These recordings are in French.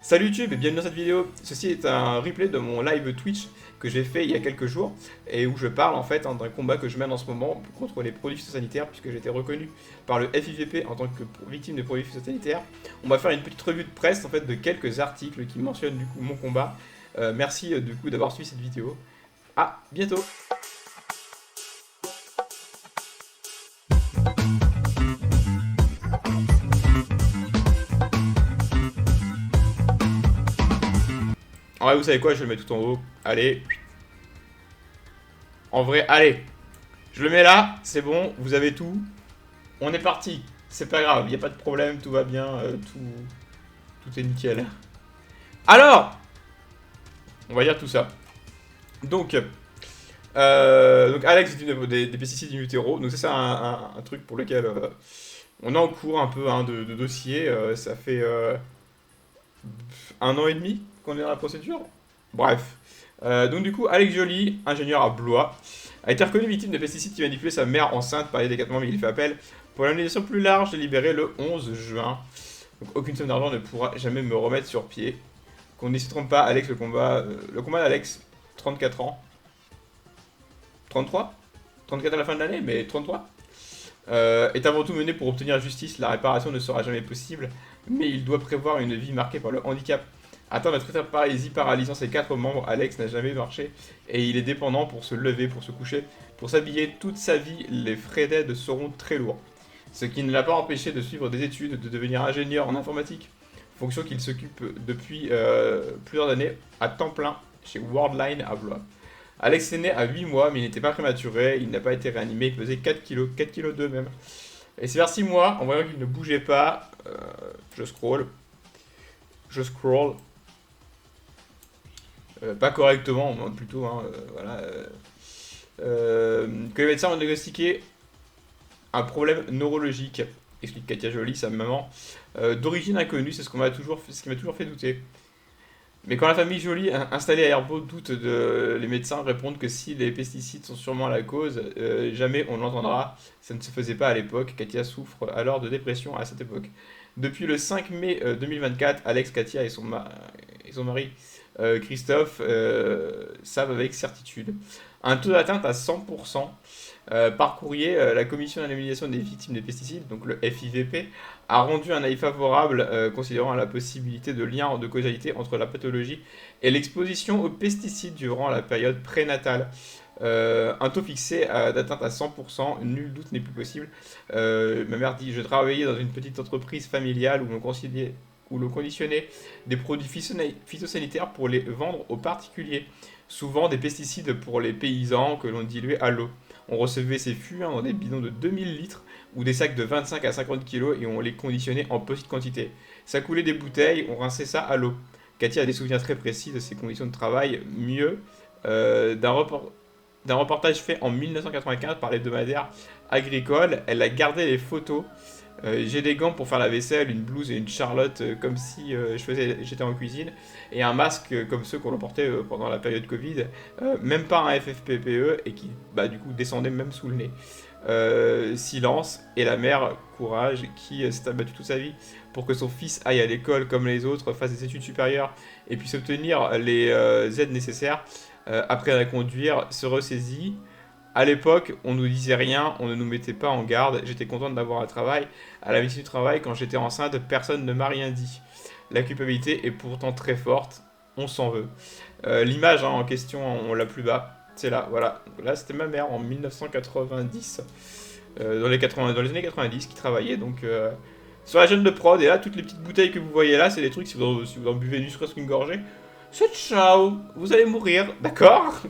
Salut YouTube et bienvenue dans cette vidéo. Ceci est un replay de mon live Twitch que j'ai fait il y a quelques jours et où je parle en fait d'un combat que je mène en ce moment contre les produits phytosanitaires puisque j'ai été reconnu par le FIVP en tant que victime de produits phytosanitaires. On va faire une petite revue de presse en fait de quelques articles qui mentionnent du coup mon combat. Merci du coup d'avoir suivi cette vidéo. À bientôt. En vrai, vous savez quoi, je le mets tout en haut. Allez. En vrai, allez. Je le mets là, c'est bon, vous avez tout. On est parti. C'est pas grave, il n'y a pas de problème, tout va bien, tout est nickel. Alors, on va dire tout ça. Donc Alex dit des pesticides in utero. Donc ça, c'est un truc pour lequel on est en cours un peu de dossier. Ça fait 1 an et demi qu'on est dans la procédure. Bref. Donc du coup, Alex Joly, ingénieur à Blois, a été reconnu victime de pesticides qui manipuler sa mère enceinte par les décapements, mais il fait appel pour l'indemnisation plus large délibérée le 11 juin. Donc aucune somme d'argent ne pourra jamais me remettre sur pied. Qu'on ne s'y trompe pas, Alex, le combat d'Alex, 34 ans. 33 34 à la fin de l'année, mais 33 est avant tout mené pour obtenir justice. La réparation ne sera jamais possible, mais il doit prévoir une vie marquée par le handicap. Atteint de paralysie paralysant ses 4 membres, Alex n'a jamais marché et il est dépendant pour se lever, pour se coucher, pour s'habiller toute sa vie. Les frais d'aide seront très lourds. Ce qui ne l'a pas empêché de suivre des études, de devenir ingénieur en informatique, fonction qu'il s'occupe depuis plusieurs années à temps plein chez Worldline à Blois. Alex est né à 8 mois, mais il n'était pas prématuré, il n'a pas été réanimé, il pesait 4 kg, 4 kg 2 même. Et c'est vers 6 mois, en voyant qu'il ne bougeait pas, je scroll, pas correctement, plutôt, voilà, que les médecins ont diagnostiqué un problème neurologique, explique Katia Joly, sa maman, d'origine inconnue, c'est ce qui m'a toujours fait douter. Mais quand la famille Joly, installée à Herbeau, doute les médecins répondent que si les pesticides sont sûrement la cause, jamais on l'entendra. Ça ne se faisait pas à l'époque. Katia souffre alors de dépression à cette époque. Depuis le 5 mai 2024, Alex, Katia et son mari Christophe savent avec certitude. Un taux d'atteinte à 100%. Par courrier, la commission d'indemnisation des victimes des pesticides, donc le FIVP, a rendu un avis favorable considérant la possibilité de lien de causalité entre la pathologie et l'exposition aux pesticides durant la période prénatale. Un taux fixé d'atteinte à 100%, nul doute n'est plus possible. Ma mère dit: je travaillais dans une petite entreprise familiale où l'on conditionnait des produits phytosanitaires pour les vendre aux particuliers, souvent des pesticides pour les paysans que l'on diluait à l'eau. On recevait ces fûts dans des bidons de 2000 litres ou des sacs de 25 à 50 kg et on les conditionnait en petite quantité. Ça coulait des bouteilles, on rinçait ça à l'eau. Katia a des souvenirs très précis de ses conditions de travail, mieux d'un reportage fait en 1995 par l'hebdomadaire agricole. Elle a gardé les photos. J'ai des gants pour faire la vaisselle, une blouse et une charlotte comme si j'étais en cuisine, et un masque comme ceux qu'on portait pendant la période Covid, même pas un FFP2 et qui du coup descendait même sous le nez. Silence, et la mère, courage, qui s'est abattue toute sa vie pour que son fils aille à l'école comme les autres, fasse des études supérieures et puisse obtenir les aides nécessaires, après à conduire, se ressaisit. À l'époque, on nous disait rien, on ne nous mettait pas en garde. J'étais contente d'avoir un travail. À la médecine du travail, quand j'étais enceinte, personne ne m'a rien dit. La culpabilité est pourtant très forte. On s'en veut. L'image en question, on l'a plus bas. C'est là, voilà. Là, c'était ma mère en 1990, dans les années 90, qui travaillait donc sur la chaîne de prod. Et là, toutes les petites bouteilles que vous voyez là, c'est des trucs, si vous en buvez ne serait-ce qu'une gorgée, c'est ciao, vous allez mourir, d'accord.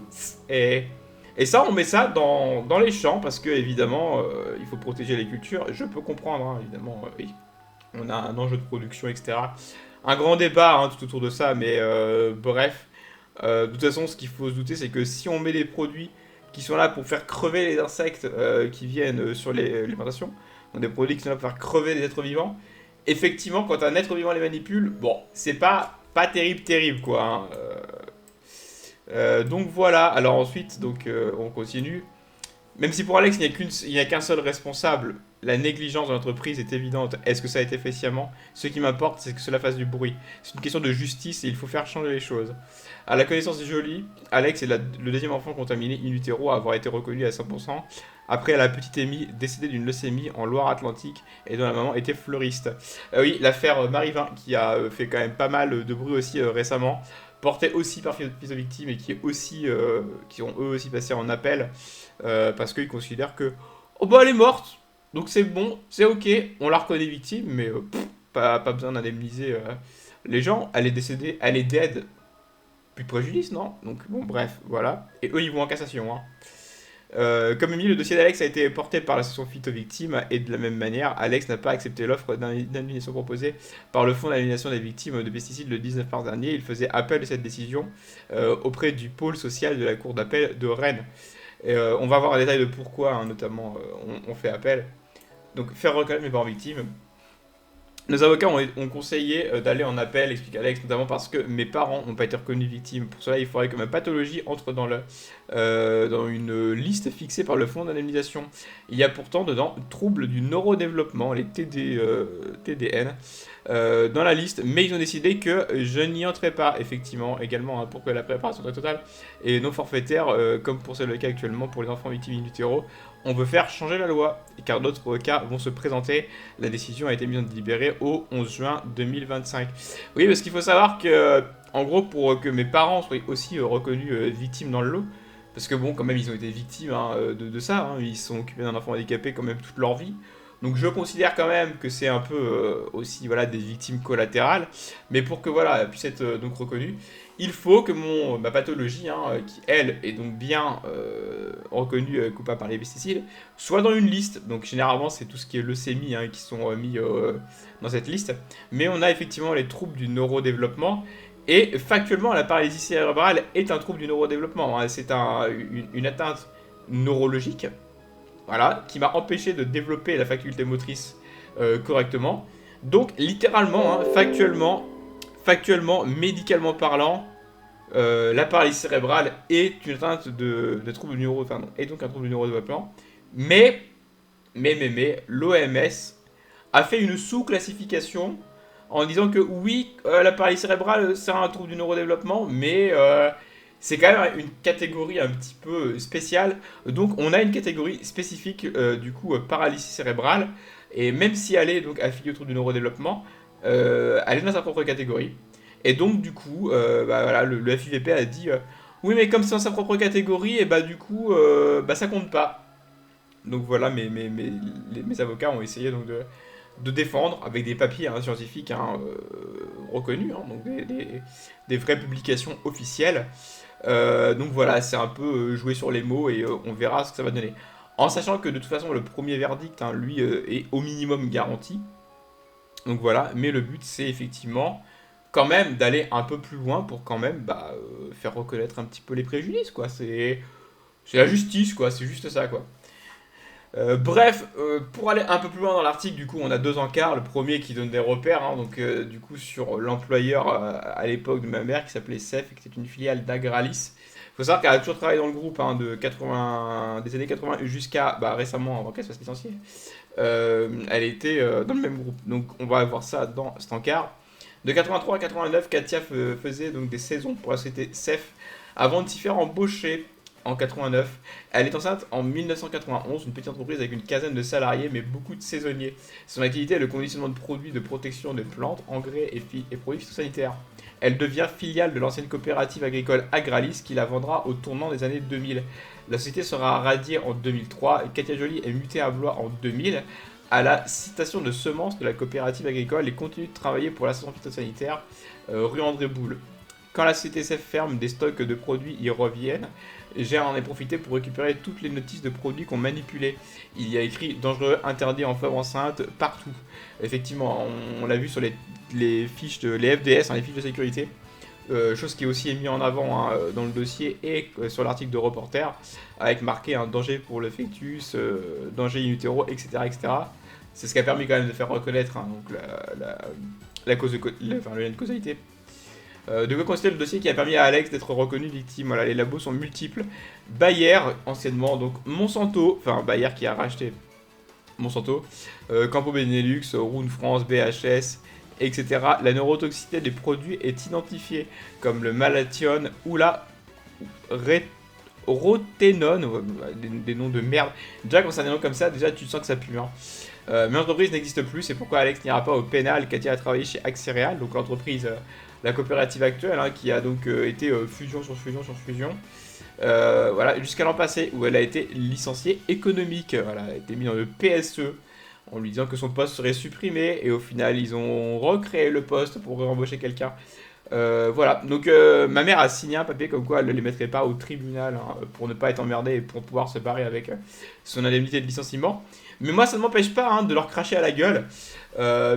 Et ça, on met ça dans les champs parce que, évidemment, il faut protéger les cultures. Je peux comprendre, évidemment, oui. On a un enjeu de production, etc. Un grand débat tout autour de ça, mais bref. De toute façon, ce qu'il faut se douter, c'est que si on met des produits qui sont là pour faire crever les insectes qui viennent sur les plantations, donc des produits qui sont là pour faire crever les êtres vivants, effectivement, quand un être vivant les manipule, bon, c'est pas terrible, quoi. Donc voilà, alors ensuite, on continue. Même si pour Alex, il n'y a qu'un seul responsable, la négligence de l'entreprise est évidente. Est-ce que ça a été fait sciemment? Ce qui m'importe, c'est que cela fasse du bruit. C'est une question de justice et il faut faire changer les choses. À la connaissance des Jolie, Alex est le deuxième enfant contaminé in utero à avoir été reconnu à 100%. Après, la petite Amy, décédée d'une leucémie en Loire-Atlantique et dont la maman était fleuriste. Oui, l'affaire Marivin, qui a fait quand même pas mal de bruit aussi récemment, portée aussi par fils de victime et qui ont eux aussi passé en appel parce qu'ils considèrent que oh bah elle est morte, donc c'est bon, c'est ok, on la reconnaît victime, mais pas besoin d'indemniser les gens, elle est décédée, elle est dead, plus de préjudice, non? Donc bon, bref, voilà. Et eux, ils vont en cassation, hein. Comme mis, le dossier d'Alex a été porté par l'association Fit aux victimes et de la même manière, Alex n'a pas accepté l'offre d'indemnisation proposée par le Fonds d'indemnisation des victimes de pesticides le 19 mars dernier. Il faisait appel de cette décision auprès du pôle social de la Cour d'appel de Rennes. On va voir un détail de pourquoi, hein, notamment, on fait appel. Donc, faire reconnaître mes parents victimes. Nos avocats ont conseillé d'aller en appel, explique Alex, notamment parce que mes parents n'ont pas été reconnus victimes. Pour cela, il faudrait que ma pathologie entre dans une liste fixée par le fonds d'indemnisation. Il y a pourtant dedans troubles du neurodéveloppement, les TDN, dans la liste, mais ils ont décidé que je n'y entrais pas, effectivement, également, hein, pour que la préparation soit totale et non forfaitaire, comme pour c'est le cas actuellement pour les enfants victimes in utero. On veut faire changer la loi, car d'autres cas vont se présenter. La décision a été mise en délibéré au 11 juin 2025. Oui, parce qu'il faut savoir que, en gros, pour que mes parents soient aussi reconnus victimes dans le lot, parce que bon, quand même, ils ont été victimes hein, de ça, hein, ils se sont occupés d'un enfant handicapé quand même toute leur vie. Donc je considère quand même que c'est un peu aussi voilà, des victimes collatérales, mais pour que voilà, elles puissent être donc reconnues, il faut que ma pathologie, hein, qui elle est donc bien reconnue coupable par les pesticides, soit dans une liste. Donc généralement c'est tout ce qui est leucémie hein, qui sont mis dans cette liste. Mais on a effectivement les troubles du neurodéveloppement. Et factuellement la paralysie cérébrale est un trouble du neurodéveloppement. Hein. C'est une atteinte neurologique voilà, qui m'a empêché de développer la faculté motrice correctement. Donc littéralement, hein, factuellement, médicalement parlant, la paralysie cérébrale est une atteinte de trouble du est donc un trouble du neurodéveloppement. Mais l'OMS a fait une sous-classification en disant que oui, la paralysie cérébrale, c'est un trouble du neurodéveloppement, mais c'est quand même une catégorie un petit peu spéciale. Donc on a une catégorie spécifique, du coup, paralysie cérébrale. Et même si elle est donc affiliée au trouble du neurodéveloppement, elle est dans sa propre catégorie. Et donc, du coup, bah, voilà, le FIVP a dit oui, mais comme c'est dans sa propre catégorie, et bah du coup, bah, ça compte pas. Donc voilà, mes avocats ont essayé donc de défendre avec des papiers hein, scientifiques hein, reconnus, hein, donc des vraies publications officielles. Donc voilà, c'est un peu jouer sur les mots et on verra ce que ça va donner. En sachant que de toute façon, le premier verdict, hein, lui, est au minimum garanti. Donc voilà, mais le but, c'est effectivement quand même d'aller un peu plus loin pour quand même bah, faire reconnaître un petit peu les préjudices, quoi. C'est la justice, quoi. C'est juste ça, quoi. Bref, pour aller un peu plus loin dans l'article, du coup, on a deux encarts. Le premier qui donne des repères, hein, donc du coup sur l'employeur à l'époque de ma mère qui s'appelait CEF et qui était une filiale d'Agralis. Il faut savoir qu'elle a toujours travaillé dans le groupe hein, des années 80 jusqu'à bah, récemment, avant qu'elle se fasse licencier. Elle était dans le même groupe. Donc on va voir ça dans cet encart. De 83 à 89, Katia faisait donc des saisons pour la société CEF avant de s'y faire embaucher en 89. Elle est enceinte en 1991, une petite entreprise avec une quinzaine de salariés mais beaucoup de saisonniers. Son activité est le conditionnement de produits de protection des plantes, engrais et produits phytosanitaires. Elle devient filiale de l'ancienne coopérative agricole Agralis qui la vendra au tournant des années 2000. La société sera radiée en 2003 et Katia Joly est mutée à Blois en 2000 à la citation de semences de la coopérative agricole et continue de travailler pour l'association phytosanitaire rue André Boulle. Quand la CTCF ferme, des stocks de produits y reviennent. J'ai en ai profité pour récupérer toutes les notices de produits qu'on manipulait. Il y a écrit dangereux, interdit en femme enceinte partout. Effectivement, on l'a vu sur les fiches les FDS, hein, les fiches de sécurité. Chose qui est aussi mis en avant hein, dans le dossier et sur l'article de Reporter, avec marqué un danger pour le fœtus, danger in utero, etc. etc. C'est ce qui a permis quand même de faire reconnaître hein, donc le lien de causalité. De quoi considérer le dossier qui a permis à Alex d'être reconnu victime. Voilà, les labos sont multiples. Bayer, anciennement, donc Monsanto, enfin Bayer qui a racheté Monsanto, Campo Benelux, Rune France, BHS, etc. La neurotoxicité des produits est identifiée comme le malathion ou la roténone, des noms de merde. Déjà quand c'est des noms comme ça, déjà tu sens que ça pue. Hein. Mais l'entreprise n'existe plus, c'est pourquoi Alex n'ira pas au pénal. Katia a travaillé chez Axéréal, donc l'entreprise, la coopérative actuelle, hein, qui a donc été fusion sur fusion sur fusion. Voilà, jusqu'à l'an passé où elle a été licenciée économique. Voilà, elle a été mise dans le PSE en lui disant que son poste serait supprimé et au final ils ont recréé le poste pour embaucher quelqu'un. Voilà, donc ma mère a signé un papier comme quoi elle ne les mettrait pas au tribunal hein, pour ne pas être emmerdée et pour pouvoir se barrer avec son indemnité de licenciement. Mais moi ça ne m'empêche pas hein, de leur cracher à la gueule,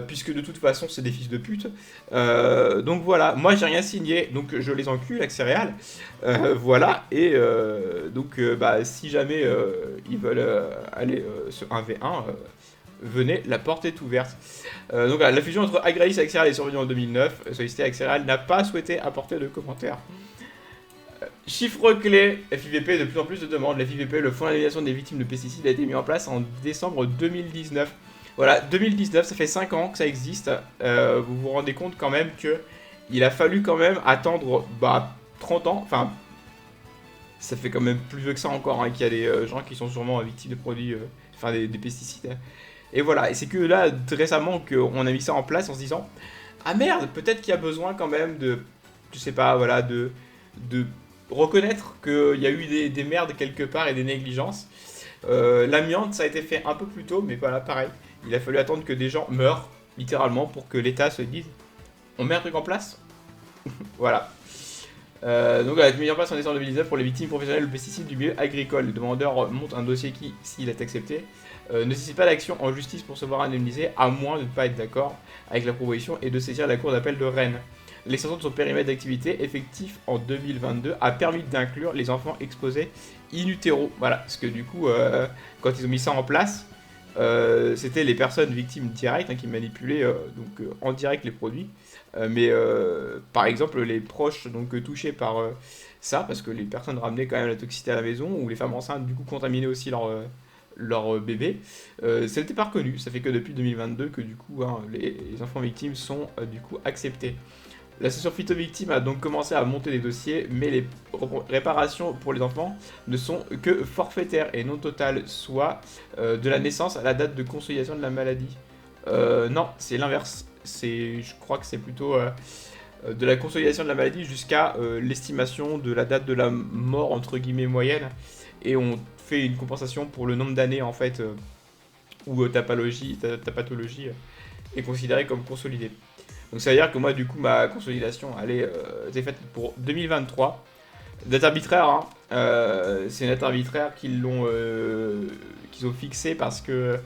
puisque de toute façon c'est des fils de pute. Donc voilà, moi j'ai rien signé, donc je les encule avec céréales. Voilà, et donc bah, si jamais ils veulent aller sur 1v1, venez, la porte est ouverte. Donc la fusion entre Agralis et Axéréal est survenue en 2009. Sollicité Axéréal n'a pas souhaité apporter de commentaires. Chiffre clé, FIVP, de plus en plus de demandes. La FIVP, le Fonds d'indemnisation des victimes de pesticides, a été mis en place en décembre 2019. Voilà, 2019, ça fait 5 ans que ça existe. Vous vous rendez compte quand même que il a fallu quand même attendre 30 ans. Enfin, ça fait quand même plus vieux que ça encore, hein, qu'il y a des gens qui sont sûrement victimes de produits, enfin des pesticides. Et voilà, et c'est que là, récemment, qu'on a mis ça en place en se disant ah merde, peut-être qu'il y a besoin quand même de, je sais pas, voilà, de reconnaître qu'il y a eu des merdes quelque part et des négligences. L'amiante, ça a été fait un peu plus tôt, mais voilà, pareil. Il a fallu attendre que des gens meurent, littéralement, pour que l'État se dise on met un truc en place. Voilà. Donc elle a été mise en place en décembre 2019 pour les victimes professionnelles de pesticides du milieu agricole. Le demandeur monte un dossier qui, s'il est accepté, ne nécessite pas d'action en justice pour se voir indemnisé, à moins de ne pas être d'accord avec la proposition et de saisir la cour d'appel de Rennes. L'extension de son périmètre d'activité, effectif en 2022, a permis d'inclure les enfants exposés in utero. Voilà, parce que du coup, quand ils ont mis ça en place, c'était les personnes victimes directes hein, qui manipulaient en direct les produits. Mais par exemple, les proches donc touchés par ça, parce que les personnes ramenaient quand même la toxicité à la maison, ou les femmes enceintes du coup contaminaient aussi leur bébé, ça n'était pas reconnu. Ça fait que depuis 2022 que du coup hein, les enfants victimes sont du coup acceptés. L'association Phyto-Victime a donc commencé à monter des dossiers, mais les réparations pour les enfants ne sont que forfaitaires et non totales, soit de la naissance à la date de consolidation de la maladie. Non, c'est l'inverse. Je crois que c'est plutôt de la consolidation de la maladie jusqu'à l'estimation de la date de la mort entre guillemets moyenne, et on fait une compensation pour le nombre d'années en fait où ta pathologie est considérée comme consolidée. Donc ça veut dire que moi du coup ma consolidation elle est faite pour 2023. Date arbitraire, hein. C'est une date arbitraire qu'ils ont fixée parce que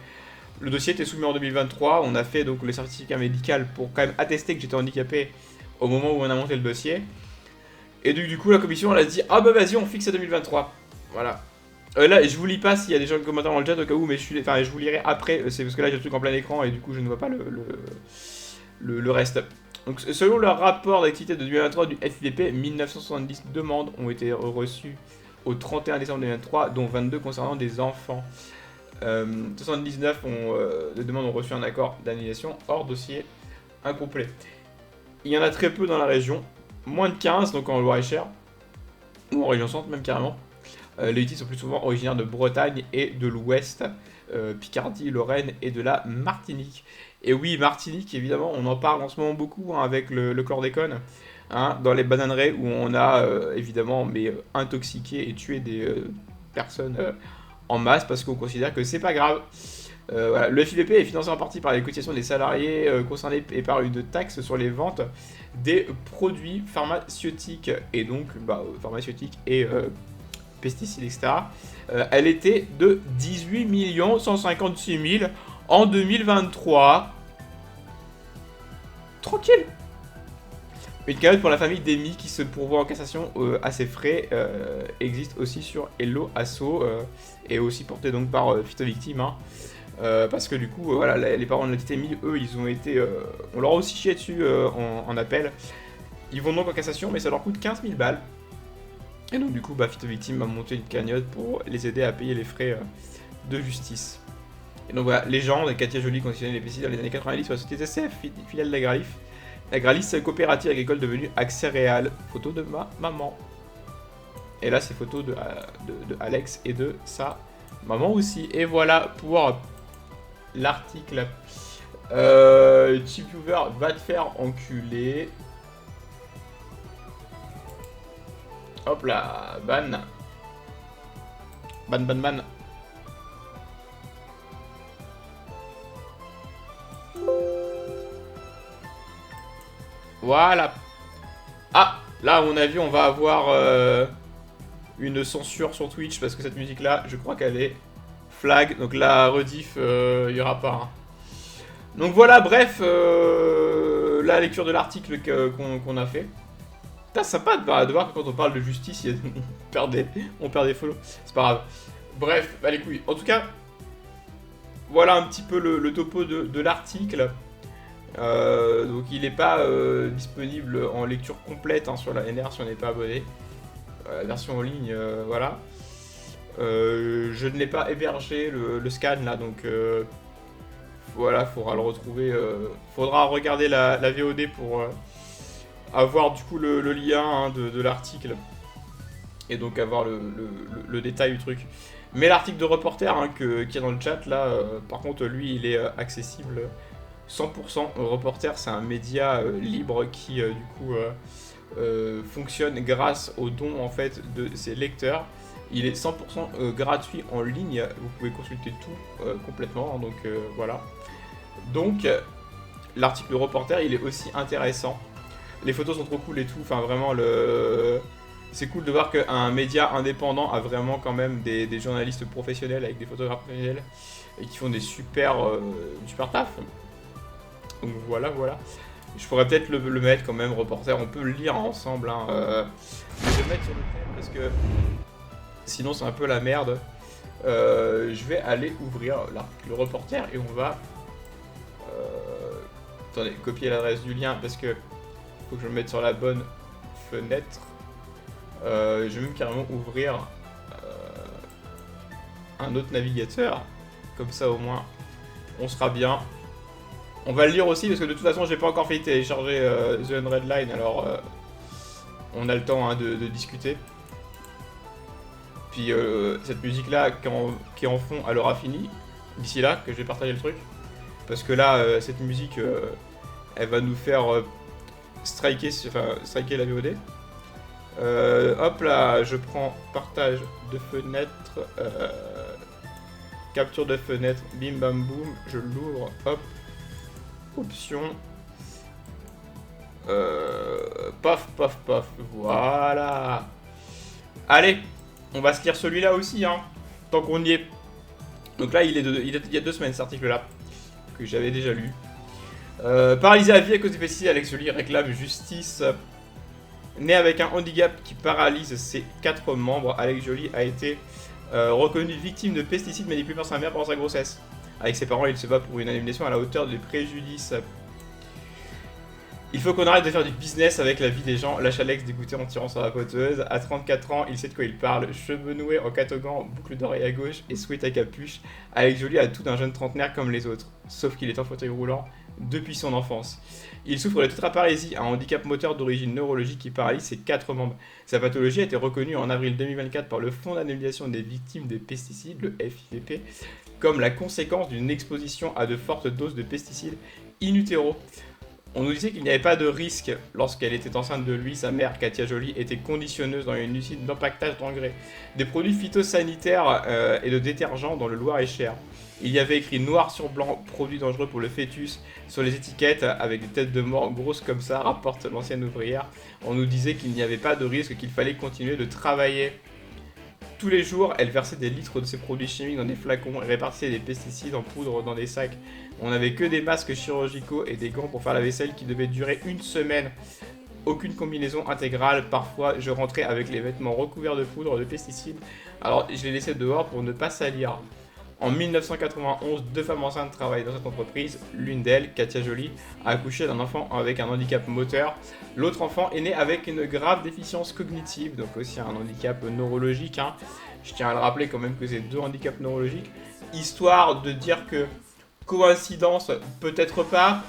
le dossier était soumis en 2023. On a fait donc le certificat médical pour quand même attester que j'étais handicapé au moment où on a monté le dossier. Et du coup la commission elle a dit ah bah vas-y on fixe à 2023. Voilà. Là je vous lis pas s'il y a des gens qui commentent dans le chat au cas où, mais je vous lirai après. C'est parce que là j'ai le truc en plein écran et du coup je ne vois pas le reste. Donc, selon le rapport d'activité de 2023 du FIVP, 1970 demandes ont été reçues au 31 décembre 2023, dont 22 concernant des enfants. 79 de demandes ont reçu un accord d'annulation hors dossier incomplet. Il y en a très peu dans la région, moins de 15, donc en Loire-et-Cher, ou en région centre même carrément. Les victimes sont plus souvent originaires de Bretagne et de l'Ouest, Picardie, Lorraine et de la Martinique. Et oui, Martinique, évidemment, on en parle en ce moment beaucoup hein, avec le chlordécone, hein, dans les bananeraies où on a évidemment intoxiqué et tué des personnes en masse parce qu'on considère que c'est pas grave. Voilà. Le FIVP est financé en partie par les cotisations des salariés concernés et par une taxe sur les ventes des produits pharmaceutiques et donc pharmaceutiques et pesticides, etc. Elle était de 18 156 000 en 2023. Tranquille. Une cagnotte pour la famille d'Amy qui se pourvoit en cassation à ses frais existe aussi sur Hello Asso et aussi portée donc par Phyto-Victime. Hein. Parce que du coup, voilà, les parents de la petite Amy, eux, ils ont été... on leur a aussi chié dessus en appel. Ils vont donc en cassation, mais ça leur coûte 15 000 balles. Et donc du coup, bah, Phyto Victime a monté une cagnotte pour les aider à payer les frais de justice. Et donc voilà, Légende et Katia Joly conditionnaient les pesticides dans les années 90 sur la société SCF, filiale d'Agralis. Agralis, coopérative agricole devenue Accès Réal. Photo de ma maman. Et là, c'est photo de Alex et de sa maman aussi. Et voilà pour l'article. Chipviewer va te faire enculer. Hop là, ban. Ban. Voilà. Ah, là, à mon avis, on va avoir une censure sur Twitch parce que cette musique-là, je crois qu'elle est flag. Donc la rediff, il n'y aura pas. Hein. Donc voilà, bref, la lecture de l'article qu'on a fait. C'est sympa de voir que quand on parle de justice, on perd des follow. C'est pas grave. Bref, bah les couilles. En tout cas, voilà un petit peu le topo de l'article. Donc il n'est pas disponible en lecture complète hein, sur la NR si on n'est pas abonné. La version en ligne, voilà. Je ne l'ai pas hébergé le scan là, donc voilà, faudra le retrouver. Faudra regarder la VOD pour avoir du coup le lien hein, de l'article et donc avoir le détail du truc. Mais l'article de Reporter hein, qui est dans le chat là, par contre lui il est accessible 100%. Reporter c'est un média libre qui du coup fonctionne grâce aux dons en fait de ses lecteurs. Il est 100% gratuit en ligne, vous pouvez consulter tout complètement, hein, donc voilà. Donc l'article de Reporter il est aussi intéressant. Les photos sont trop cool et tout, enfin vraiment c'est cool de voir qu'un média indépendant a vraiment quand même des journalistes professionnels avec des photographes professionnels et qui font des super taf. Donc voilà. Je pourrais peut-être le mettre quand même, Reporter, on peut le lire ensemble. Hein, je vais le mettre sur le thème parce que sinon c'est un peu la merde. Je vais aller ouvrir l'article Reporter et on va... attendez, copier l'adresse du lien parce que faut que je me mette sur la bonne fenêtre. Je vais même carrément ouvrir un autre navigateur. Comme ça au moins on sera bien. On va le lire aussi parce que de toute façon j'ai pas encore fait télécharger The Unread Line, alors on a le temps hein, de discuter. Puis cette musique là qui est en fond elle aura fini d'ici là que je vais partager le truc. Parce que là cette musique elle va nous faire striker la VOD. Hop là, je prends partage de fenêtre, capture de fenêtre, bim bam boum, je l'ouvre, hop, option, paf, voilà. Allez, on va se lire celui-là aussi, hein, tant qu'on y est. Donc là, il y a 2 semaines cet article-là, que j'avais déjà lu. Paralysé à vie à cause des pesticides, Alex Joly réclame justice. Né avec un handicap qui paralyse ses 4 membres, Alex Joly a été reconnu victime de pesticides manipulés par sa mère pendant sa grossesse. Avec ses parents, il se bat pour une indemnisation à la hauteur des préjudices. Il faut qu'on arrête de faire du business avec la vie des gens, lâche Alex dégoûté en tirant sur la poteuse. À 34 ans, il sait de quoi il parle. Cheveux noués en catogan, boucle d'oreille à gauche et sweat à capuche. Alex Joly a tout d'un jeune trentenaire comme les autres, sauf qu'il est en fauteuil roulant depuis son enfance. Il souffre de tétraparésie, un handicap moteur d'origine neurologique qui paralyse ses 4 membres. Sa pathologie a été reconnue en avril 2024 par le Fonds d'indemnisation des victimes des pesticides, le FIVP, comme la conséquence d'une exposition à de fortes doses de pesticides in utero. On nous disait qu'il n'y avait pas de risque lorsqu'elle était enceinte de lui. Sa mère, Katia Joly, était conditionneuse dans une usine d'empaquetage d'engrais, des produits phytosanitaires et de détergents dans le Loir-et-Cher. Il y avait écrit noir sur blanc, produits dangereux pour le fœtus, sur les étiquettes avec des têtes de mort grosses comme ça, rapporte l'ancienne ouvrière. On nous disait qu'il n'y avait pas de risque, qu'il fallait continuer de travailler. Tous les jours, elle versait des litres de ces produits chimiques dans des flacons et répartissait des pesticides en poudre dans des sacs. On n'avait que des masques chirurgicaux et des gants pour faire la vaisselle qui devaient durer une semaine. Aucune combinaison intégrale. Parfois, je rentrais avec les vêtements recouverts de poudre de pesticides. Alors, je les laissais dehors pour ne pas salir. En 1991, 2 femmes enceintes travaillent dans cette entreprise. L'une d'elles, Katia Joly, a accouché d'un enfant avec un handicap moteur. L'autre enfant est né avec une grave déficience cognitive, donc aussi un handicap neurologique. Hein. Je tiens à le rappeler quand même que c'est 2 handicaps neurologiques. Histoire de dire que coïncidence, peut-être pas.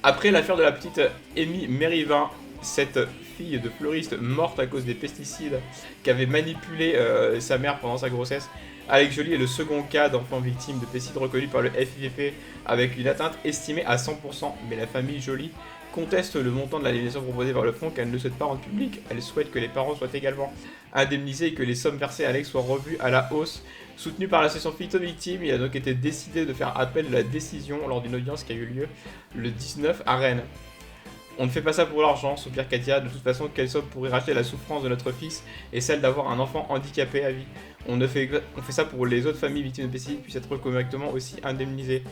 Après l'affaire de la petite Amy Merivin, cette fille de fleuriste morte à cause des pesticides qu'avait manipulé sa mère pendant sa grossesse, Alex Joly est le second cas d'enfant victime de pesticides reconnu par le FIVP avec une atteinte estimée à 100%, mais la famille Joly conteste le montant de l'indemnisation proposée par le fonds qu'elle ne souhaite pas rendre public. Elle souhaite que les parents soient également indemnisés et que les sommes versées à Alex soient revues à la hausse. Soutenu par l'association Phyto Victime, il a donc été décidé de faire appel de la décision lors d'une audience qui a eu lieu le 19 à Rennes. On ne fait pas ça pour l'argent, soupire Katia, de toute façon quelle somme pourrait racheter la souffrance de notre fils et celle d'avoir un enfant handicapé à vie. On fait ça pour les autres familles victimes de pesticides puissent être correctement aussi indemnisées.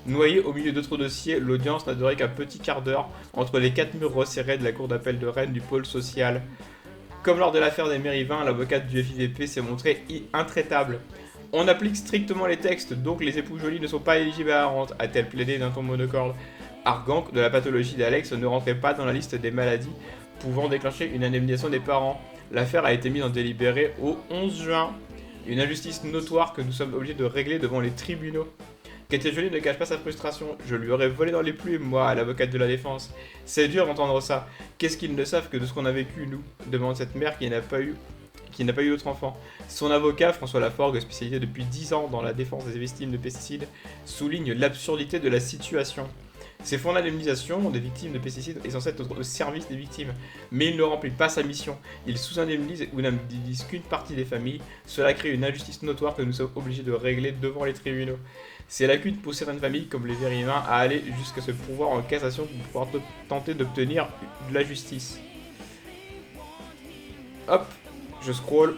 Noyé au milieu d'autres dossiers, l'audience n'a duré qu'un petit quart d'heure entre les 4 murs resserrés de la cour d'appel de Rennes du pôle social. Comme lors de l'affaire des Merivin, l'avocate du FIVP s'est montrée intraitable. On applique strictement les textes, donc les époux Joly ne sont pas éligibles à la rente, a-t-elle plaidé d'un ton monocorde, arguant que de la pathologie d'Alex ne rentrait pas dans la liste des maladies pouvant déclencher une indemnisation des parents. L'affaire a été mise en délibéré au 11 juin. Une injustice notoire que nous sommes obligés de régler devant les tribunaux. Katia Joly ne cache pas sa frustration. Je lui aurais volé dans les plumes, moi, l'avocate de la défense. C'est dur d'entendre ça. Qu'est-ce qu'ils ne savent que de ce qu'on a vécu, nous, demande cette mère qui n'a pas eu d'autre enfant. Son avocat, François Laforgue, spécialisé depuis 10 ans dans la défense des victimes de pesticides, souligne l'absurdité de la situation. Ces fonds d'indemnisation des victimes de pesticides est censé être au service des victimes, mais il ne remplit pas sa mission. Il sous-indemnise ou n'indemnise qu'une partie des familles. Cela crée une injustice notoire que nous sommes obligés de régler devant les tribunaux. C'est lacune pour certaines familles, comme les Vérivins, à aller jusqu'à se pouvoir en cassation pour pouvoir tenter d'obtenir de la justice. Hop, je scroll.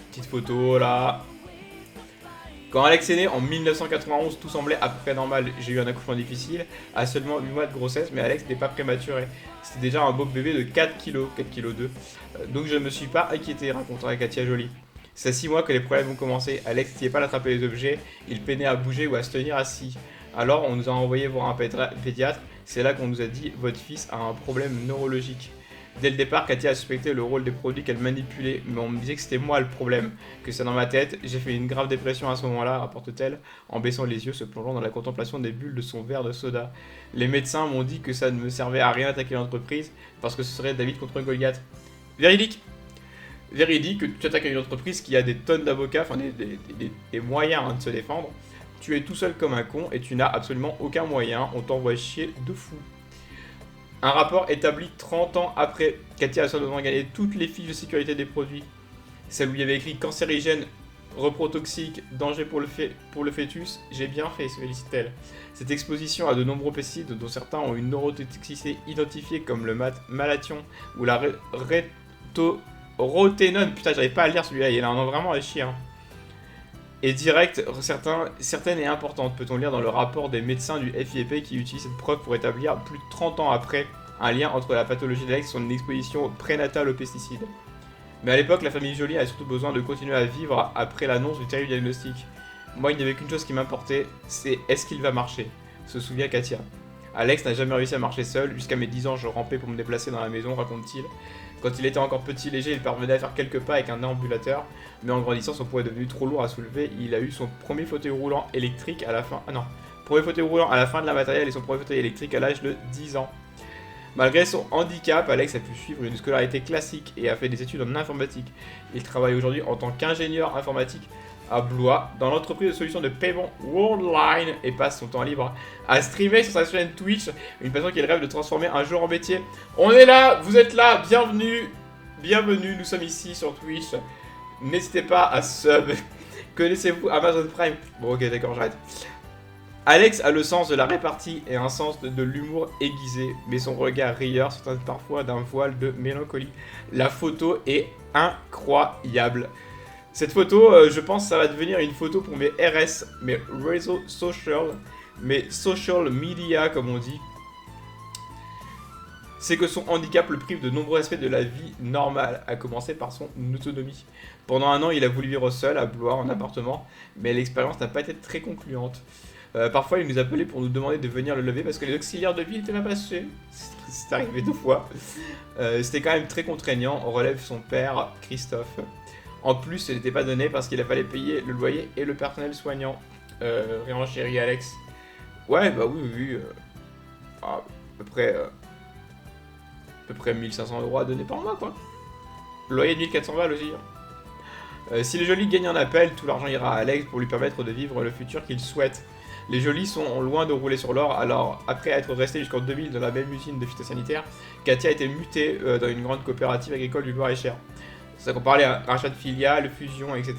Petite photo là. Quand Alex est né en 1991, tout semblait à peu près normal. J'ai eu un accouchement difficile, à seulement 8 mois de grossesse, mais Alex n'était pas prématuré. C'était déjà un beau bébé de 4 kg, 4 kg 2. Donc je ne me suis pas inquiété, raconterait Katia Joly. C'est à 6 mois que les problèmes ont commencé. Alex n'était pas d'attraper les objets, il peinait à bouger ou à se tenir assis. Alors on nous a envoyé voir un pédiatre, c'est là qu'on nous a dit votre fils a un problème neurologique. Dès le départ, Katia a suspecté le rôle des produits qu'elle manipulait, mais on me disait que c'était moi le problème, que c'est dans ma tête. J'ai fait une grave dépression à ce moment-là, rapporte-t-elle, en baissant les yeux, se plongeant dans la contemplation des bulles de son verre de soda. Les médecins m'ont dit que ça ne me servait à rien d'attaquer l'entreprise, parce que ce serait David contre Goliath. Véridique. Véridique que tu attaques une entreprise qui a des tonnes d'avocats, enfin des moyens de se défendre. Tu es tout seul comme un con et tu n'as absolument aucun moyen, on t'envoie chier de fou. Un rapport établi 30 ans après, Katia a seulement gagné toutes les fiches de sécurité des produits. Celle où il y avait écrit cancérigène, reprotoxique, danger pour le fœtus, j'ai bien fait, se félicite-t-elle. Cette exposition à de nombreux pesticides, dont certains ont une neurotoxicité identifiée comme le malathion ou la roténone, putain j'arrive pas à lire celui-là, il a un nom vraiment à chier. Hein. Et direct, certaines et importantes, peut-on lire dans le rapport des médecins du FIVP qui utilisent cette preuve pour établir, plus de 30 ans après, un lien entre la pathologie d'Alex et son exposition prénatale aux pesticides. Mais à l'époque, la famille Joly a surtout besoin de continuer à vivre après l'annonce du terrible diagnostic. Moi, il n'y avait qu'une chose qui m'importait, c'est est-ce qu'il va marcher, se souvient Katia. Alex n'a jamais réussi à marcher seul, jusqu'à mes 10 ans, je rampais pour me déplacer dans la maison, raconte-t-il. Quand il était encore petit léger, il parvenait à faire quelques pas avec un déambulateur, mais en grandissant, son poids est devenu trop lourd à soulever. Il a eu son premier fauteuil roulant électrique à la fin... premier fauteuil roulant à la fin de la matérielle et son premier fauteuil électrique à l'âge de 10 ans. Malgré son handicap, Alex a pu suivre une scolarité classique et a fait des études en informatique. Il travaille aujourd'hui en tant qu'ingénieur informatique à Blois, dans l'entreprise de solutions de paiement Worldline, et passe son temps libre à streamer sur sa chaîne Twitch, une passion qu'il rêve de transformer un jour en métier. On est là, vous êtes là, bienvenue, nous sommes ici sur Twitch. N'hésitez pas à sub. Connaissez-vous Amazon Prime? Bon ok d'accord, j'arrête. Alex a le sens de la répartie et un sens de l'humour aiguisé, mais son regard rieur se teinte parfois d'un voile de mélancolie. La photo est incroyable. Cette photo, je pense que ça va devenir une photo pour mes RS, mes réseaux social, mes social media comme on dit. c'est que son handicap le prive de nombreux aspects de la vie normale, à commencer par son autonomie. Pendant un an, il a voulu vivre seul à Blois en appartement, mais l'expérience n'a pas été très concluante. Parfois, il nous appelait pour nous demander de venir le lever parce que les auxiliaires de vie étaient pas passés. C'est arrivé 2 fois. C'était quand même très contraignant, relève son père, Christophe. En plus, ce n'était pas donné parce qu'il a fallu payer le loyer et le personnel soignant. Rien, chéri Alex. Ouais, bah oui, oui. À peu près 1500 € à donner par mois, quoi. Le loyer de 1400 balles aussi. Si les jolis gagnent un appel, tout l'argent ira à Alex pour lui permettre de vivre le futur qu'il souhaite. Les jolis sont loin de rouler sur l'or, alors après être resté jusqu'en 2000 dans la même usine de phytosanitaire, Katia a été mutée dans une grande coopérative agricole du Loir-et-Cher. C'est ça qu'on parlait, rachat de filiales, fusion, etc.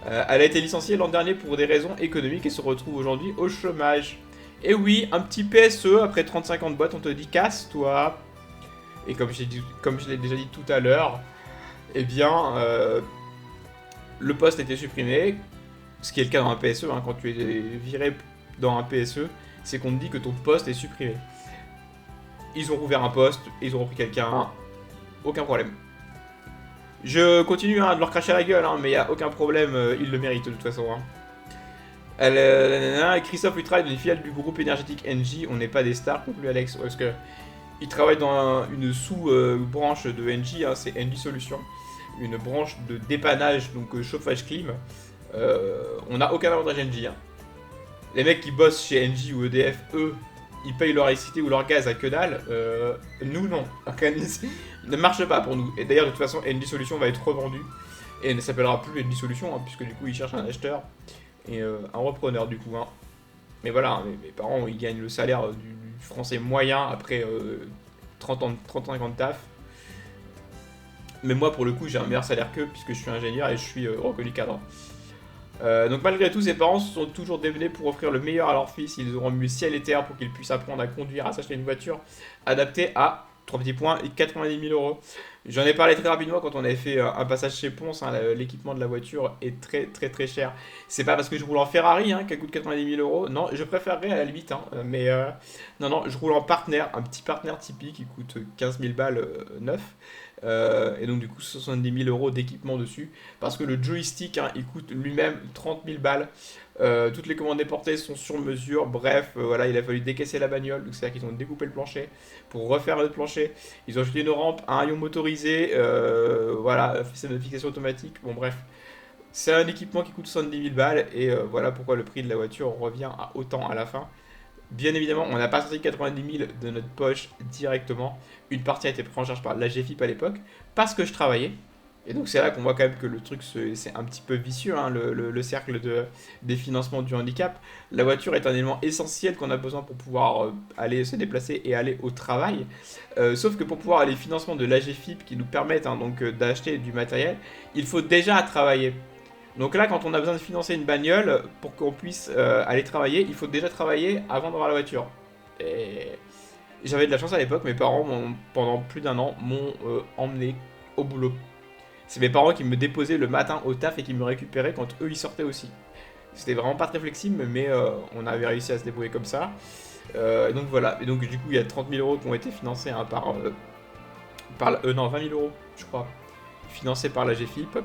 Elle a été licenciée l'an dernier pour des raisons économiques et se retrouve aujourd'hui au chômage. Et oui, un petit PSE, après 35 ans de boîte, on te dit casse-toi. Et comme je l'ai déjà dit tout à l'heure, eh bien, le poste a été supprimé, ce qui est le cas dans un PSE, hein, quand tu es viré dans un PSE, c'est qu'on te dit que ton poste est supprimé. Ils ont rouvert un poste, ils ont repris quelqu'un, aucun problème. Je continue de leur cracher à la gueule, hein, mais il n'y a aucun problème, ils le méritent de toute façon. Hein. Christophe lui travaille dans une filiale du groupe énergétique Engie, on n'est pas des stars non plus Alex, parce que il travaille dans une sous-branche de Engie, hein, c'est Engie Solutions, une branche de dépannage, donc chauffage clim. On n'a aucun avantage Engie. Hein. Les mecs qui bossent chez Engie ou EDF, eux, ils payent leur électricité ou leur gaz à que dalle. Nous, non. Ne marche pas pour nous. Et d'ailleurs, de toute façon, Engie Solutions va être revendu. Et ne s'appellera plus Engie Solutions, hein, puisque du coup, ils cherchent un acheteur et un repreneur, du coup. Hein. Mais voilà, hein, mes parents, ils gagnent le salaire du français moyen après 30 ans de taf. Mais moi, pour le coup, j'ai un meilleur salaire qu'eux, puisque je suis ingénieur et je suis reconnu cadre. Donc malgré tout, ses parents se sont toujours démenés pour offrir le meilleur à leur fils. Ils auront mis ciel et terre pour qu'il puisse apprendre à conduire, à s'acheter une voiture adaptée à 3 petits points et 90 000 €. J'en ai parlé très rapidement quand on avait fait un passage chez Ponce. Hein, l'équipement de la voiture est très très très cher. C'est pas parce que je roule en Ferrari hein, qu'elle coûte 90 000 €. Non, je préférerais à la limite. Hein, mais non, je roule en partenaire, un petit partenaire typique qui coûte 15 000 balles neuf. Et donc du coup 70 000 € d'équipement dessus parce que le joystick hein, il coûte lui-même 30 000 balles. Toutes les commandes déportées sont sur mesure. Bref, voilà, il a fallu décaisser la bagnole. Donc c'est-à-dire qu'ils ont découpé le plancher pour refaire le plancher. Ils ont acheté une rampe, un haillon motorisé, voilà, système de fixation automatique. Bon bref, c'est un équipement qui coûte 70 000 balles et voilà pourquoi le prix de la voiture revient à autant à la fin. Bien évidemment, on n'a pas sorti 90 000 de notre poche directement. Une partie a été prise en charge par la GFIP à l'époque, parce que je travaillais. Et donc c'est là qu'on voit quand même que le truc, c'est un petit peu vicieux, hein, le cercle des financements du handicap. La voiture est un élément essentiel qu'on a besoin pour pouvoir aller se déplacer et aller au travail. Sauf que pour pouvoir aller financement de l'AGFIP qui nous permettent hein, donc d'acheter du matériel, il faut déjà travailler. Donc là, quand on a besoin de financer une bagnole, pour qu'on puisse aller travailler, il faut déjà travailler avant d'avoir la voiture. Et j'avais de la chance à l'époque, mes parents, pendant plus d'1 an, m'ont emmené au boulot. C'est mes parents qui me déposaient le matin au taf et qui me récupéraient quand eux, ils sortaient aussi. C'était vraiment pas très flexible, mais on avait réussi à se débrouiller comme ça. Donc voilà, et donc du coup, il y a 30 000 € qui ont été financés hein, 20 000 € je crois, financés par la GFIP.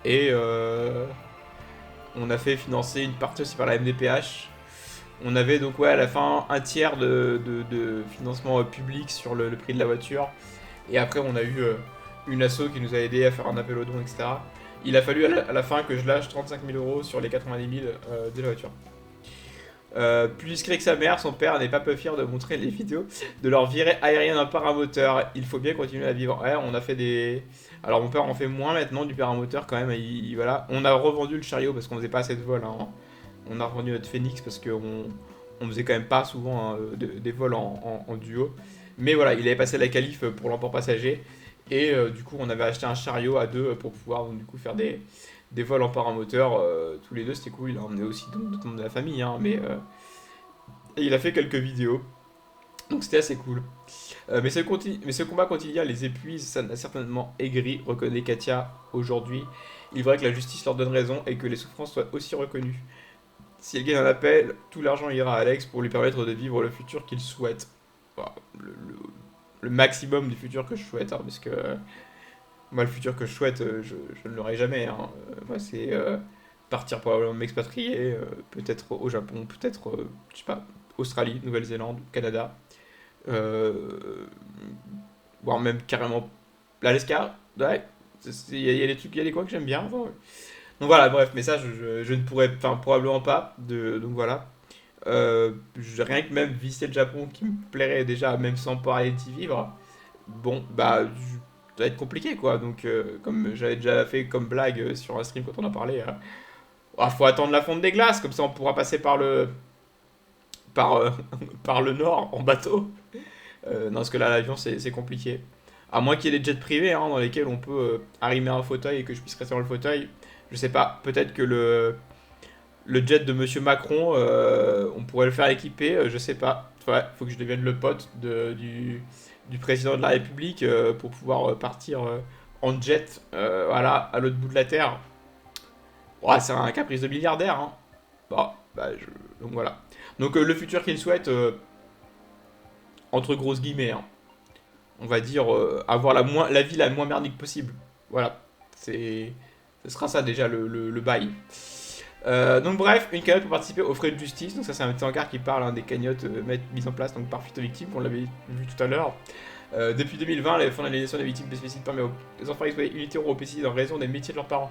Et on a fait financer une partie aussi par la MDPH. On avait donc ouais, à la fin un tiers de financement public sur le prix de la voiture. Et après on a eu une asso qui nous a aidé à faire un appel aux dons, etc. Il a fallu à la fin que je lâche 35 000 € sur les 90 000 de la voiture. Plus discret que sa mère, son père n'est pas peu fier de montrer les vidéos de leur virée aérienne en paramoteur. Il faut bien continuer à vivre. Ouais, on a fait des... Alors mon père en fait moins maintenant du paramoteur quand même. Voilà. On a revendu le chariot parce qu'on faisait pas assez de vols. Hein. On a revendu notre Phoenix parce qu'on faisait quand même pas souvent hein, des vols en duo. Mais voilà, il avait passé la qualif pour l'emport passager. Et du coup, on avait acheté un chariot à deux pour pouvoir donc, du coup, faire des vols en paramoteur. Tous les deux, c'était cool. Il a emmené aussi d'autres membres de la famille. Hein, mais et il a fait quelques vidéos. Donc c'était assez cool. Mais ce combat quotidien les épuise, ça n'a certainement aigri, reconnaît Katia aujourd'hui. Il est vrai que la justice leur donne raison et que les souffrances soient aussi reconnues. Si elle gagne un appel, tout l'argent ira à Alex pour lui permettre de vivre le futur qu'il souhaite. Voilà, le maximum du futur que je souhaite, hein, parce que moi, le futur que je souhaite, je ne l'aurai jamais, hein. Moi, c'est partir probablement m'expatrier, peut-être au Japon, peut-être, je sais pas, Australie, Nouvelle-Zélande, Canada, euh, voire même carrément l'Alaska. Ouais, il y a des trucs, il y a des coins que j'aime bien. Enfin, ouais. Donc voilà, bref, mais ça, je ne pourrais, enfin, probablement pas. Donc voilà. Rien que même visiter le Japon qui me plairait déjà, même sans parler d'y vivre, bon, bah, ça va être compliqué quoi. Donc, comme j'avais déjà fait comme blague sur un stream quand on a parlé, faut attendre la fonte des glaces, comme ça on pourra passer par, par le nord en bateau. Non, parce que là, l'avion c'est compliqué. À moins qu'il y ait des jets privés hein, dans lesquels on peut arrimer un fauteuil et que je puisse rester dans le fauteuil. Je sais pas, peut-être que le jet de Monsieur Macron, on pourrait le faire équiper, je sais pas. Ouais, faut que je devienne le pote du président de la République pour pouvoir partir en jet, voilà, à l'autre bout de la Terre. Ouais, c'est un caprice de milliardaire, hein. Bon, donc voilà. Donc le futur qu'il souhaite, entre grosses guillemets, hein, on va dire avoir la vie la moins merdique possible. Voilà, ce sera ça déjà le bail. Donc bref, une cagnotte pour participer aux frais de justice. Donc ça c'est un petit encart qui parle hein, des cagnottes mises en place donc, par Phyto Victimes, qu'on l'avait vu tout à l'heure. Depuis 2020, les fonds d'indemnisation des victimes de pesticides permet aux enfants exposés unilatéraux aux pesticides en raison des métiers de leurs parents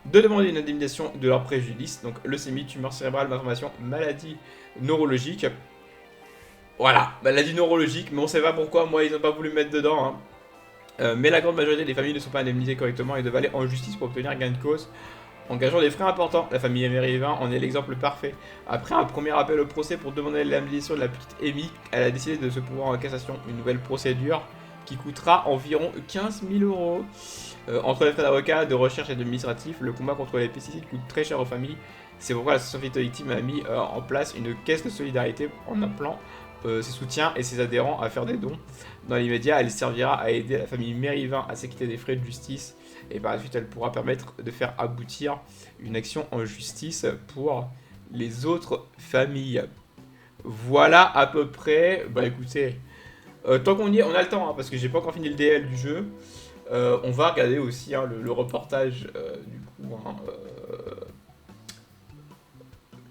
de demander une indemnisation de leur préjudice. Donc leucémie, tumeur cérébrale, malformation, maladie neurologique. Voilà, maladie neurologique, mais on sait pas pourquoi, moi ils ont pas voulu me mettre dedans. Hein. Mais la grande majorité des familles ne sont pas indemnisées correctement et doivent aller en justice pour obtenir gain de cause, engageant des frais importants. La famille Emery-Vin en est l'exemple parfait. Après un premier appel au procès pour demander l'indemnisation de la petite Amy, elle a décidé de se pourvoir en cassation. Une nouvelle procédure qui coûtera environ 15 000 euros. Entre les frais d'avocat, de recherche et administratifs, le combat contre les pesticides coûte très cher aux familles. C'est pourquoi l'association Phyto Victimes a mis en place une caisse de solidarité en appelant ses soutiens et ses adhérents à faire des dons. Dans l'immédiat, elle servira à aider la famille Mérivin à s'acquitter des frais de justice et par la suite, elle pourra permettre de faire aboutir une action en justice pour les autres familles. Voilà à peu près. Bah écoutez, tant qu'on y est, on a le temps hein, parce que j'ai pas encore fini le DL du jeu. On va regarder aussi hein, le reportage du coup. Hein,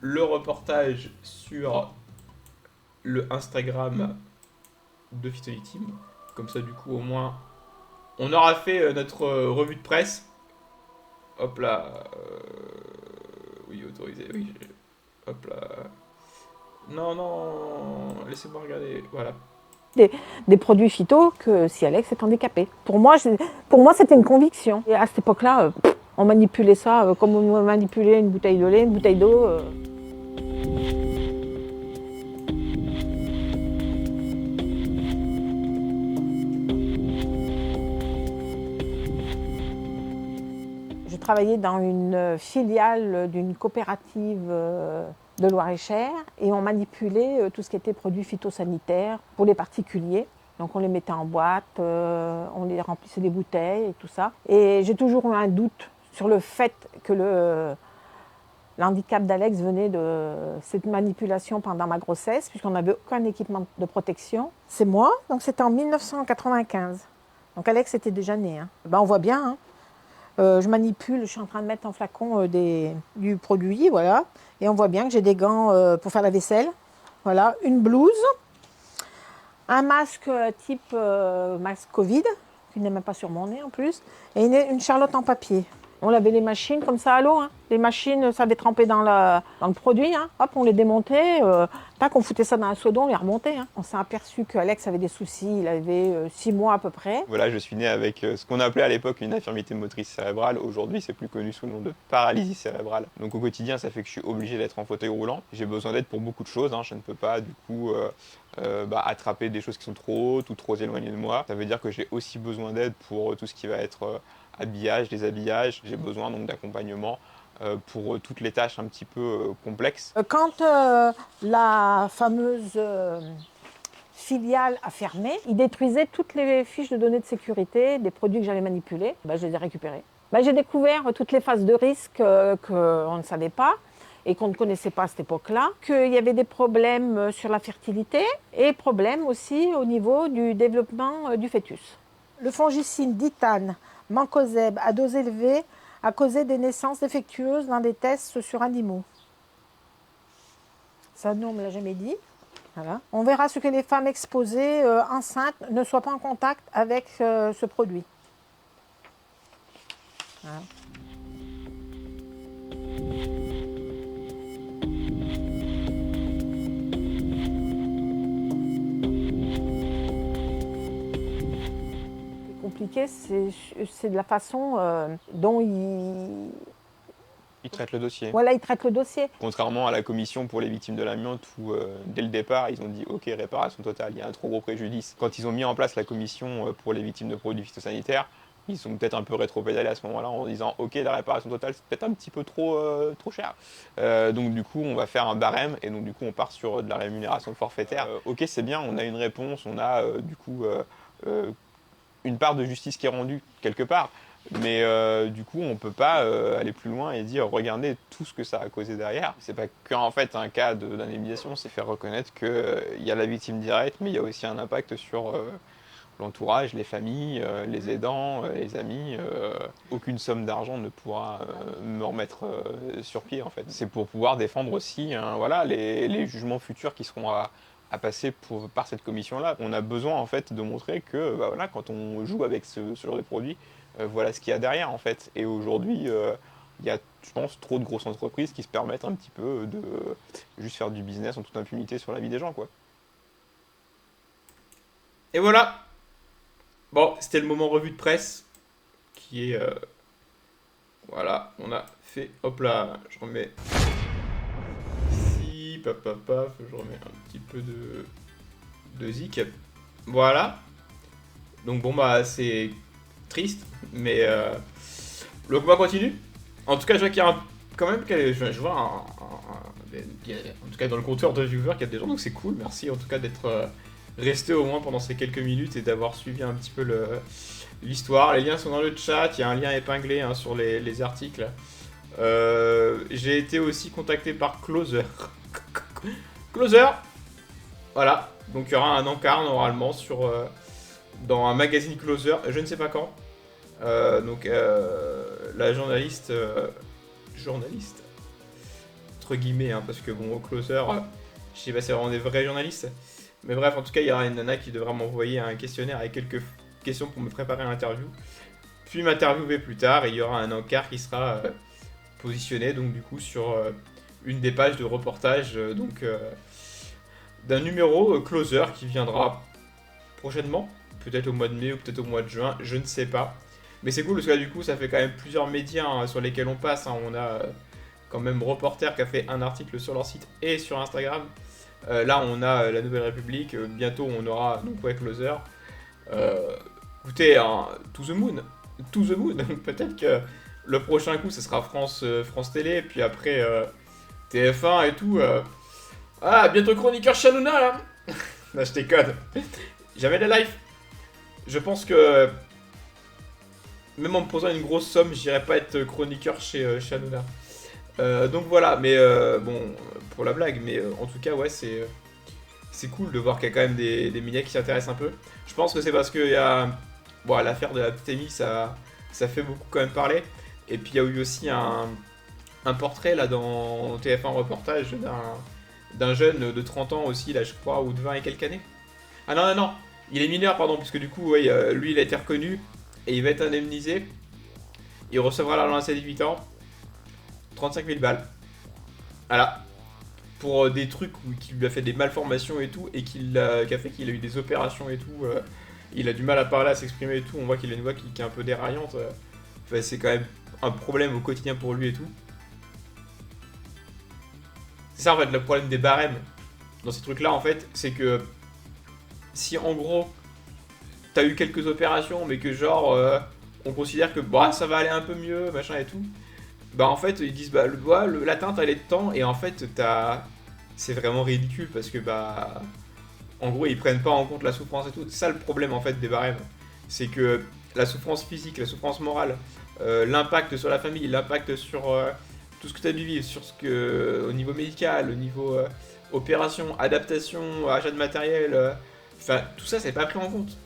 le reportage sur le Instagram de Phyto Victimes. Comme ça, du coup, au moins, on aura fait notre revue de presse. Hop là. Oui, autorisé. Oui. Hop là. Non, non. Laissez-moi regarder. Voilà. Des produits phyto que si Alex est handicapé. Pour moi, c'était une conviction. Et à cette époque-là, on manipulait ça comme on manipulait une bouteille de lait, une bouteille d'eau. Je travaillais dans une filiale d'une coopérative de Loir-et-Cher et on manipulait tout ce qui était produits phytosanitaires pour les particuliers. Donc on les mettait en boîte, on les remplissait des bouteilles et tout ça. Et j'ai toujours eu un doute sur le fait que l'handicap d'Alex venait de cette manipulation pendant ma grossesse, puisqu'on n'avait aucun équipement de protection. C'est moi, donc c'était en 1995. Donc Alex était déjà né. Hein. Ben, on voit bien, hein. Je manipule, je suis en train de mettre en flacon du produit, voilà. Et on voit bien que j'ai des gants pour faire la vaisselle. Voilà, une blouse, un masque type masque Covid, qui n'est même pas sur mon nez en plus, et une charlotte en papier. On lavait les machines comme ça à l'eau. Hein. Les machines, ça avait trempé dans le produit. Hein. Hop, on les démontait. Tac, on foutait ça dans un seau d'eau, on les remontait. Hein. On s'est aperçu qu'Alex avait des soucis. Il avait 6 mois à peu près. Voilà, je suis né avec ce qu'on appelait à l'époque une infirmité motrice cérébrale. Aujourd'hui, c'est plus connu sous le nom de paralysie cérébrale. Donc au quotidien, ça fait que je suis obligé d'être en fauteuil roulant. J'ai besoin d'aide pour beaucoup de choses. Hein. Je ne peux pas du coup attraper des choses qui sont trop hautes ou trop éloignées de moi. Ça veut dire que j'ai aussi besoin d'aide pour tout ce qui va être habillage, déshabillage. J'ai besoin donc d'accompagnement pour toutes les tâches un petit peu complexes. Quand la fameuse filiale a fermé, ils détruisaient toutes les fiches de données de sécurité des produits que j'allais manipuler. Je les ai récupérés. J'ai découvert toutes les phases de risque qu'on ne savait pas. et qu'on ne connaissait pas à cette époque-là, qu'il y avait des problèmes sur la fertilité et problèmes aussi au niveau du développement du fœtus. Le fongicide Ditane, mancozeb à dose élevée a causé des naissances défectueuses dans des tests sur animaux. Ça, nous, on ne me l'a jamais dit. Voilà. On verra ce que les femmes exposées enceintes ne soient pas en contact avec ce produit. Voilà. Compliqué, c'est de la façon dont Ils traitent le dossier. voilà, il traite le dossier. Contrairement à la commission pour les victimes de l'amiante où dès le départ ils ont dit ok, réparation totale, il y a un trop gros préjudice. Quand ils ont mis en place la commission pour les victimes de produits phytosanitaires, ils sont peut-être un peu rétro-pédalés à ce moment-là en disant ok, la réparation totale c'est peut-être un petit peu trop cher. Donc du coup on va faire un barème et donc du coup on part sur de la rémunération forfaitaire. Ok, c'est bien, on a une réponse, on a du coup une part de justice qui est rendue quelque part. Mais du coup, on ne peut pas aller plus loin et dire regardez tout ce que ça a causé derrière. C'est pas qu'en fait un cas d'indemnisation, c'est faire reconnaître qu'il y a la victime directe, mais il y a aussi un impact sur l'entourage, les familles, les aidants, les amis. Aucune somme d'argent ne pourra me remettre sur pied en fait. C'est pour pouvoir défendre aussi voilà, les jugements futurs qui seront à passer par cette commission-là. On a besoin en fait de montrer que bah, voilà, quand on joue avec ce genre de produits, voilà ce qu'il y a derrière en fait. Et aujourd'hui, il y a, je pense, trop de grosses entreprises qui se permettent un petit peu de juste faire du business en toute impunité sur la vie des gens, quoi. Et voilà. Bon, c'était le moment revue de presse qui est... voilà, on a fait... Hop là, je remets... Ici, paf, paf, paf, je remets un petit peu de zik. Voilà. Donc bon, bah, c'est triste, mais le combat continue. En tout cas, je vois qu'il y a quand même... Je vois en tout cas, dans le compteur de viewers, qu'il y a des gens, donc c'est cool. Merci en tout cas d'être... resté au moins pendant ces quelques minutes et d'avoir suivi un petit peu l'histoire. Les liens sont dans le chat, il y a un lien épinglé sur les articles. J'ai été aussi contacté par Closer. Closer. Voilà, donc il y aura un encart normalement dans un magazine Closer, je ne sais pas quand. Donc la journaliste, entre guillemets, parce que bon, au Closer, je sais pas si c'est vraiment des vrais journalistes. Mais bref, en tout cas, il y aura une nana qui devra m'envoyer un questionnaire avec quelques questions pour me préparer à l'interview. Puis m'interviewer plus tard et il y aura un encart qui sera positionné donc du coup sur une des pages de reportage d'un numéro Closer qui viendra prochainement, peut-être au mois de mai ou peut-être au mois de juin, je ne sais pas. Mais c'est cool parce que là, du coup, ça fait quand même plusieurs médias sur lesquels on passe. On a quand même Reporter qui a fait un article sur leur site et sur Instagram. Là, on a la Nouvelle République. Bientôt, on aura donc Closer. Écoutez, to the moon. To the moon. Peut-être que le prochain coup, ce sera France Télé. Puis après, TF1 et tout. Ah, bientôt chroniqueur Hanouna, là. Là, je déconne. J'avais des lives. Je pense que même en me posant une grosse somme, j'irai pas être chroniqueur chez Hanouna. Donc voilà, mais bon, pour la blague, mais en tout cas, ouais, c'est cool de voir qu'il y a quand même des médias qui s'intéressent un peu. Je pense que c'est parce qu'il y a l'affaire de la petite Amy, ça fait beaucoup quand même parler. Et puis il y a eu aussi un portrait là dans TF1 reportage d'un jeune de 30 ans aussi, là je crois, ou de 20 et quelques années. Ah non, il est mineur, pardon, puisque du coup, ouais, lui il a été reconnu et il va être indemnisé. Il recevra l'argent à ses 18 ans. 35 000 balles. Voilà. Pour des trucs qui lui a fait des malformations et tout, et qui a fait qu'il a eu des opérations et tout. Il a du mal à parler, à s'exprimer et tout. On voit qu'il a une voix qui est un peu déraillante. Enfin, c'est quand même un problème au quotidien pour lui et tout. C'est ça en fait le problème des barèmes dans ces trucs là en fait, c'est que si en gros t'as eu quelques opérations mais que genre on considère que bah, ça va aller un peu mieux machin et tout, bah en fait ils disent bah l'atteinte elle est de temps et en fait c'est vraiment ridicule parce que bah en gros ils prennent pas en compte la souffrance et tout. C'est ça le problème en fait des barèmes, c'est que la souffrance physique, la souffrance morale, l'impact sur la famille, l'impact sur tout ce que tu as dû vivre sur au niveau médical, au niveau opération, adaptation, achat de matériel, enfin tout ça c'est pas pris en compte.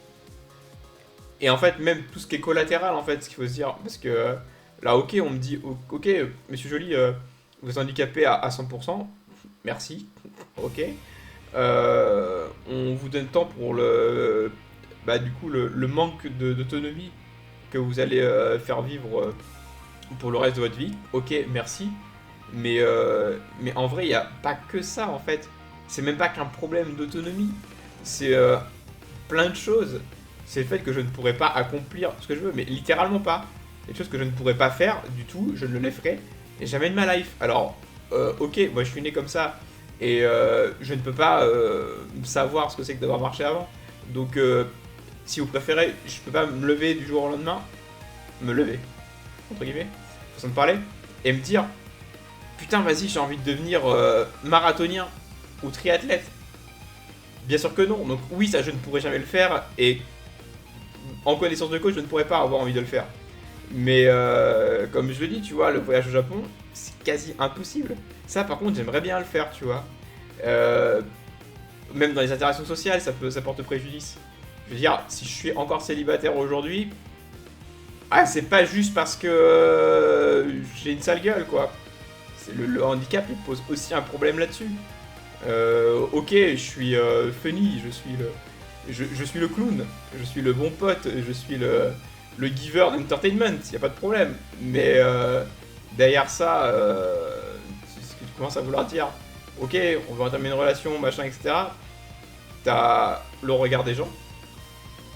Et en fait même tout ce qui est collatéral en fait, ce qu'il faut se dire, parce que là ok on me dit ok monsieur Joly vous êtes handicapé à 100%, merci, ok. On vous donne temps pour du coup le manque d'autonomie que vous allez faire vivre pour le reste de votre vie. Ok, merci. Mais en vrai, il n'y a pas que ça en fait. C'est même pas qu'un problème d'autonomie. C'est plein de choses. C'est le fait que je ne pourrais pas accomplir ce que je veux, mais littéralement pas. Les choses que je ne pourrais pas faire du tout, je ne les ferai jamais de ma life. Alors, ok, moi je suis né comme ça et je ne peux pas savoir ce que c'est que d'avoir marché avant. Donc, si vous préférez, je peux pas me lever du jour au lendemain, entre guillemets, façon de parler, et me dire putain, vas-y, j'ai envie de devenir marathonien ou triathlète. Bien sûr que non. Donc, oui, ça je ne pourrais jamais le faire et en connaissance de cause, je ne pourrais pas avoir envie de le faire. Mais comme je le dis, tu vois, le voyage au Japon, c'est quasi impossible. Ça, par contre, j'aimerais bien le faire, tu vois. Même dans les interactions sociales, ça porte préjudice. Je veux dire, si je suis encore célibataire aujourd'hui, c'est pas juste parce que j'ai une sale gueule, quoi. Le handicap, il pose aussi un problème là-dessus. Ok, je suis funny, je suis le clown, je suis le bon pote, je suis le giver d'entertainment, y a pas de problème. Mais derrière ça, c'est ce que tu commences à vouloir dire. Ok, on veut entamer une relation, machin, etc. T'as le regard des gens.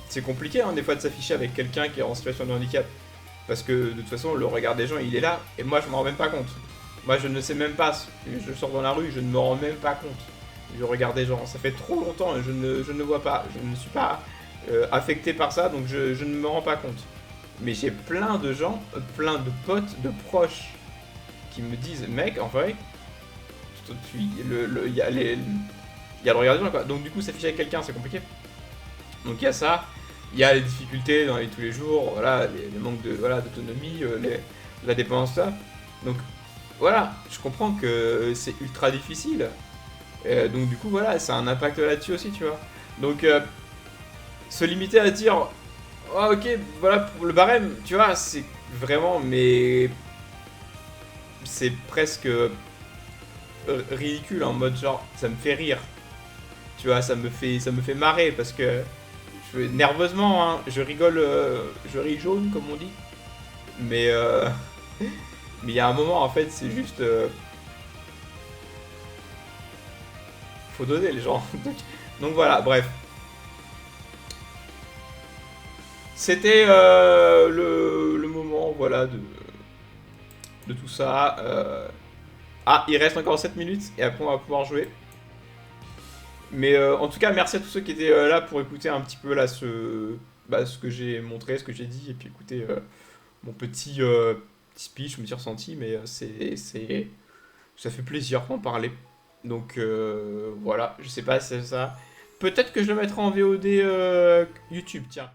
C'est compliqué des fois de s'afficher avec quelqu'un qui est en situation de handicap. Parce que de toute façon, le regard des gens, il est là. Et moi, je m'en rends même pas compte. Moi, je ne sais même pas. Je sors dans la rue, je ne me rends même pas compte du regard des gens. Ça fait trop longtemps, je ne vois pas. Je ne suis pas affecté par ça, donc je ne me rends pas compte. Mais j'ai plein de gens, plein de potes, de proches qui me disent, mec, en vrai, il y a le regard des gens, quoi. Donc du coup, s'afficher avec quelqu'un, c'est compliqué. Donc il y a ça. Il y a les difficultés dans la vie de tous les jours, voilà, les manques d'autonomie, la dépendance, ça. Donc voilà, je comprends que c'est ultra difficile. Donc du coup, voilà, ça a un impact là-dessus aussi, tu vois. Donc se limiter à dire, oh, ok, voilà pour le barème, tu vois, c'est vraiment, mais c'est presque ridicule en mode genre, ça me fait rire. Tu vois, ça me fait marrer parce que nerveusement, hein, je rigole, je ris jaune comme on dit. Mais mais il y a un moment en fait, c'est juste faut doser les gens. Donc voilà, bref. C'était le moment, voilà, de tout ça. Il reste encore 7 minutes et après on va pouvoir jouer. Mais en tout cas, merci à tous ceux qui étaient là pour écouter un petit peu là ce que j'ai montré, ce que j'ai dit, et puis écouter mon petit speech, mon petit ressenti, mais ça fait plaisir d'en parler. Donc voilà, je sais pas si c'est ça. Peut-être que je le mettrai en VOD YouTube, tiens.